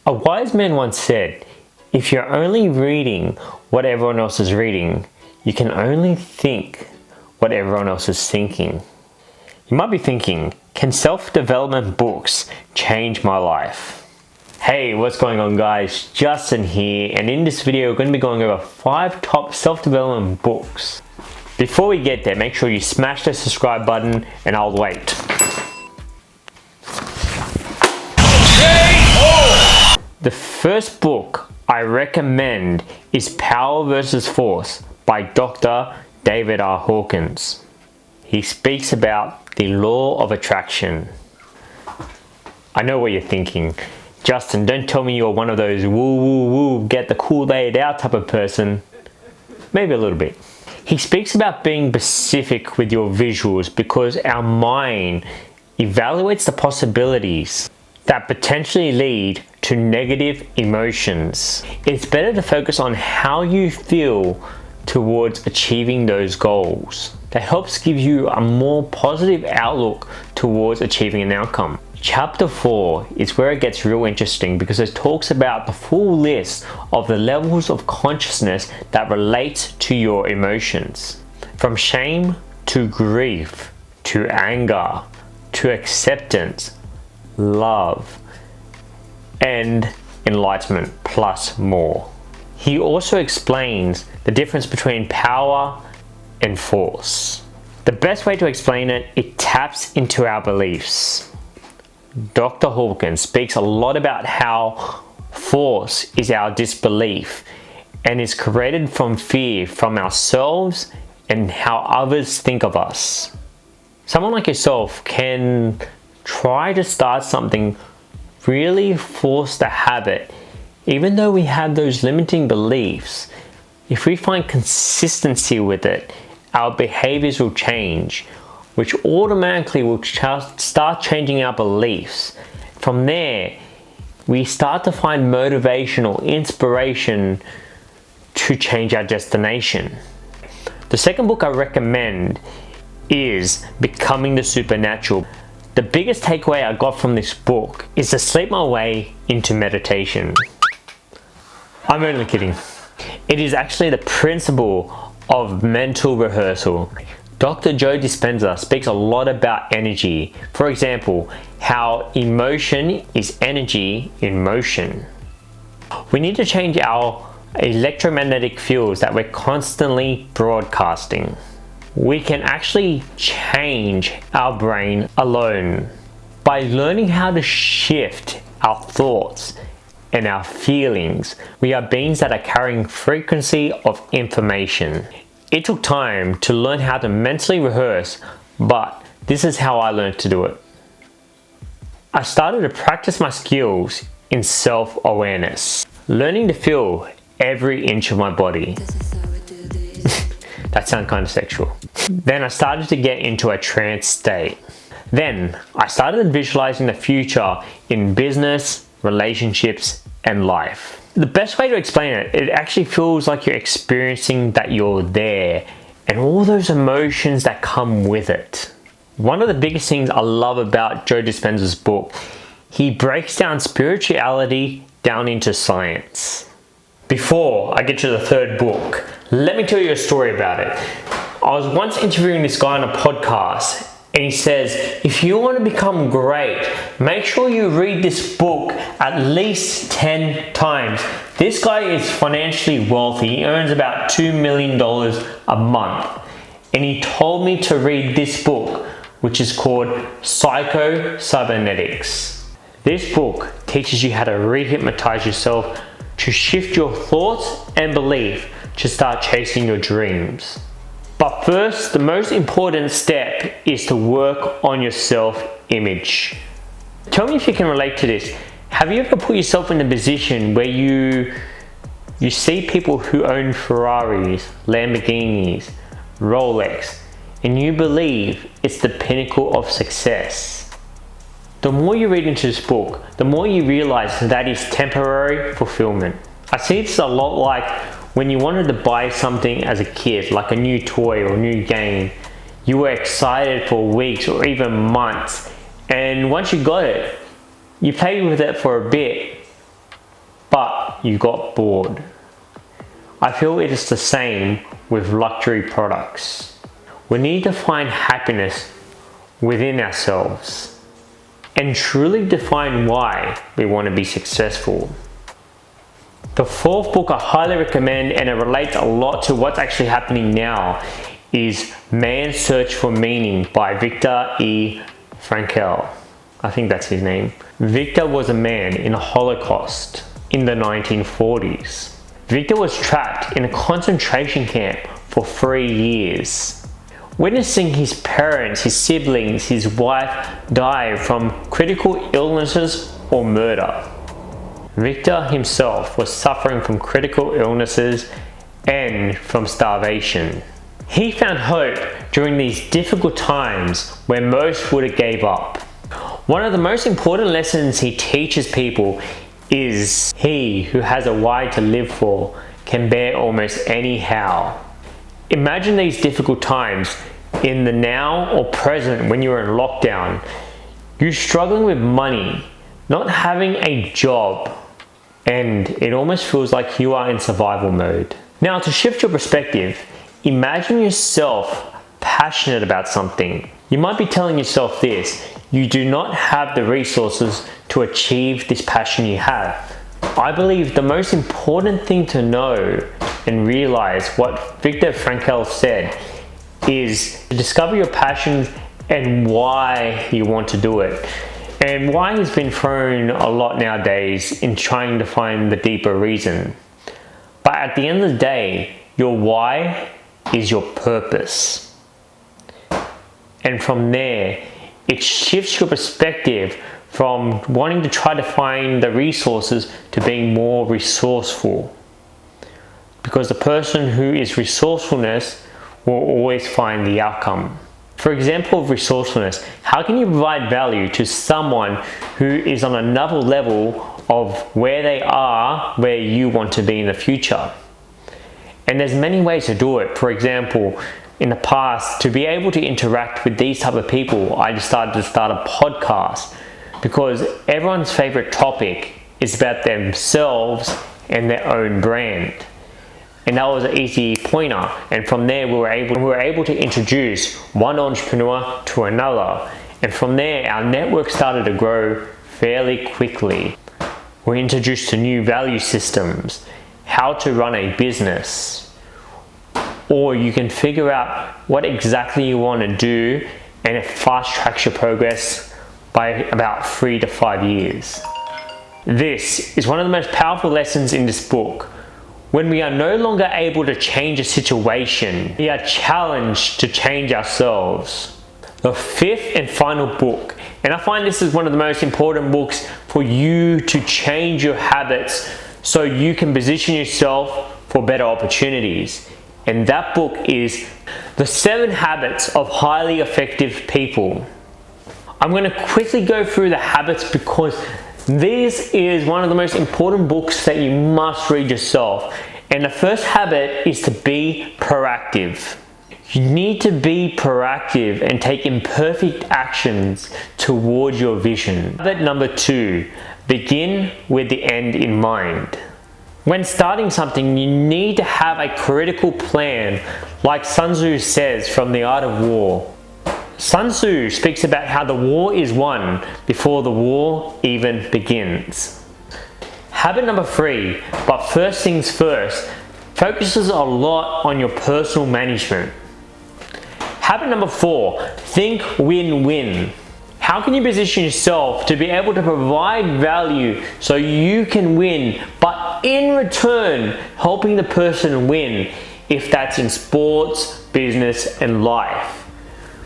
A wise man once said, if you're only reading what everyone else is reading, you can only think what everyone else is thinking. You might be thinking, can self-development books change my life? Hey, what's going on guys? Justin here, and in this video we're going to be going over 5 top self-development books. Before we get there, make sure you smash the subscribe button and I'll wait. The first book I recommend is Power vs. Force by Dr. David R. Hawkins. He speaks about the law of attraction. I know what you're thinking. Justin, don't tell me you're one of those woo woo woo get the Kool-Aid out type of person. Maybe a little bit. He speaks about being specific with your visuals because our mind evaluates the possibilities that potentially lead to negative emotions. It's better to focus on how you feel towards achieving those goals. That helps give you a more positive outlook towards achieving an outcome. Chapter 4 is where it gets real interesting because it talks about the full list of the levels of consciousness that relate to your emotions. From shame to grief, to anger, to acceptance, love, and enlightenment, plus more. He also explains the difference between power and force. The best way to explain it, it taps into our beliefs. Dr. Hawkins speaks a lot about how force is our disbelief and is created from fear from ourselves and how others think of us. Someone like yourself can try to start something, really force the habit, even though we have those limiting beliefs. If we find consistency with it, our behaviors will change, which automatically will start changing our beliefs. From there, we start to find motivation or inspiration to change our destination. The second book I recommend is Becoming the Supernatural. The biggest takeaway I got from this book is to sleep my way into meditation. I'm only kidding. It is actually the principle of mental rehearsal. Dr. Joe Dispenza speaks a lot about energy. For example, how emotion is energy in motion. We need to change our electromagnetic fields that we're constantly broadcasting. We can actually change our brain alone by learning how to shift our thoughts and our feelings. We are beings that are carrying frequency of information. It took time to learn how to mentally rehearse, but this is how I learned to do it. I started to practice my skills in self-awareness, learning to feel every inch of my body. That sounds kind of sexual. Then I started to get into a trance state. Then I started visualizing the future in business, relationships, and life. The best way to explain it, it actually feels like you're experiencing that you're there and all those emotions that come with it. One of the biggest things I love about Joe Dispenza's book, he breaks down spirituality down into science. Before I get to the third book, let me tell you a story about it. I was once interviewing this guy on a podcast and he says, if you want to become great, make sure you read this book at least 10 times. This guy is financially wealthy. He earns about $2 million a month. And he told me to read this book, which is called Psycho-Cybernetics. This book teaches you how to rehypnotize yourself to shift your thoughts and belief to start chasing your dreams. But first, the most important step is to work on your self-image. Tell me if you can relate to this. Have you ever put yourself in a position where you see people who own Ferraris, Lamborghinis, Rolex, and you believe it's the pinnacle of success? The more you read into this book, the more you realize that is temporary fulfillment. I see this a lot like when you wanted to buy something as a kid, like a new toy or a new game. You were excited for weeks or even months, and once you got it, you played with it for a bit, you got bored. I feel it is the same with luxury products. We need to find happiness within ourselves and truly define why we want to be successful. The fourth book I highly recommend, and it relates a lot to what's actually happening now, is Man's Search for Meaning by Viktor E. Frankl. I think that's his name. Viktor was a man in the Holocaust in the 1940s. Viktor was trapped in a concentration camp for 3 years. Witnessing his parents, his siblings, his wife die from critical illnesses or murder. Viktor himself was suffering from critical illnesses and from starvation. He found hope during these difficult times where most would have gave up. One of the most important lessons he teaches people is he who has a why to live for can bear almost any how. Imagine these difficult times in the now or present when you're in lockdown. You're struggling with money, not having a job, and it almost feels like you are in survival mode. Now, to shift your perspective, imagine yourself passionate about something. You might be telling yourself this: you do not have the resources to achieve this passion you have. I believe the most important thing to know and realize what Viktor Frankl said is to discover your passions and why you want to do it. And why has been thrown a lot nowadays in trying to find the deeper reason. But at the end of the day, your why is your purpose. And from there, it shifts your perspective from wanting to try to find the resources to being more resourceful. Because the person who is resourcefulness will always find the outcome. For example of resourcefulness, how can you provide value to someone who is on another level of where they are, where you want to be in the future? And there's many ways to do it. For example, in the past, to be able to interact with these type of people, I decided to start a podcast because everyone's favorite topic is about themselves and their own brand. And that was an easy pointer. And from there, we were able to introduce one entrepreneur to another. And from there, our network started to grow fairly quickly. We're introduced to new value systems, how to run a business, or you can figure out what exactly you want to do, and it fast tracks your progress by about 3 to 5 years. This is one of the most powerful lessons in this book. When we are no longer able to change a situation, we are challenged to change ourselves. The fifth and final book, and I find this is one of the most important books for you to change your habits so you can position yourself for better opportunities. And that book is The 7 Habits of Highly Effective People. I'm going to quickly go through the habits because this is one of the most important books that you must read yourself. And the first habit is to be proactive. You need to be proactive and take imperfect actions towards your vision. Habit number 2, begin with the end in mind. When starting something, you need to have a critical plan, like Sun Tzu says from The Art of War. Sun Tzu speaks about how the war is won before the war even begins. Habit number 3, but first things first, focuses a lot on your personal management. Habit number 4, think win-win. How can you position yourself to be able to provide value so you can win, but in return, helping the person win, if that's in sports, business, and life.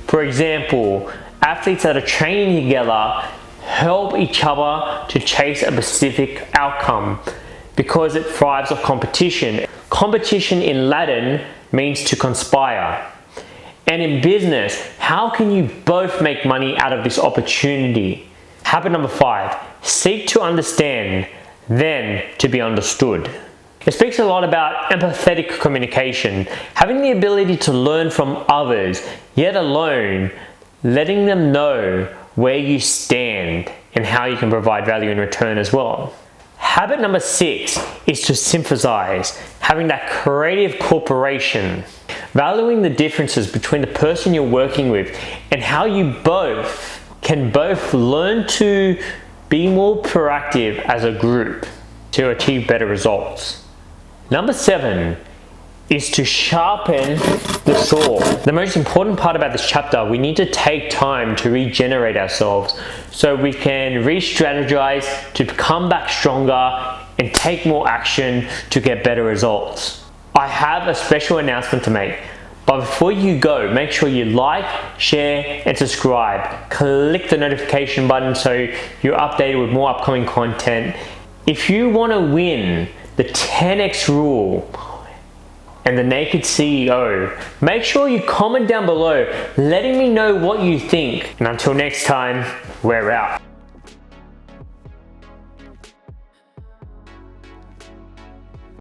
For example, athletes that are training together help each other to chase a specific outcome because it thrives on competition. Competition in Latin means to conspire. And in business, how can you both make money out of this opportunity? Habit number 5, seek to understand, then to be understood. It speaks a lot about empathetic communication, having the ability to learn from others, yet alone, letting them know where you stand and how you can provide value in return as well. Habit number 6 is to synthesize, having that creative cooperation, valuing the differences between the person you're working with and how you both can learn to be more proactive as a group to achieve better results. Number 7 is to sharpen the saw. The most important part about this chapter, we need to take time to regenerate ourselves so we can re-strategize to come back stronger and take more action to get better results. I have a special announcement to make, but before you go, make sure you like, share, and subscribe. Click the notification button so you're updated with more upcoming content. If you want to win the 10x rule and the Naked CEO, make sure you comment down below letting me know what you think. And until next time, we're out.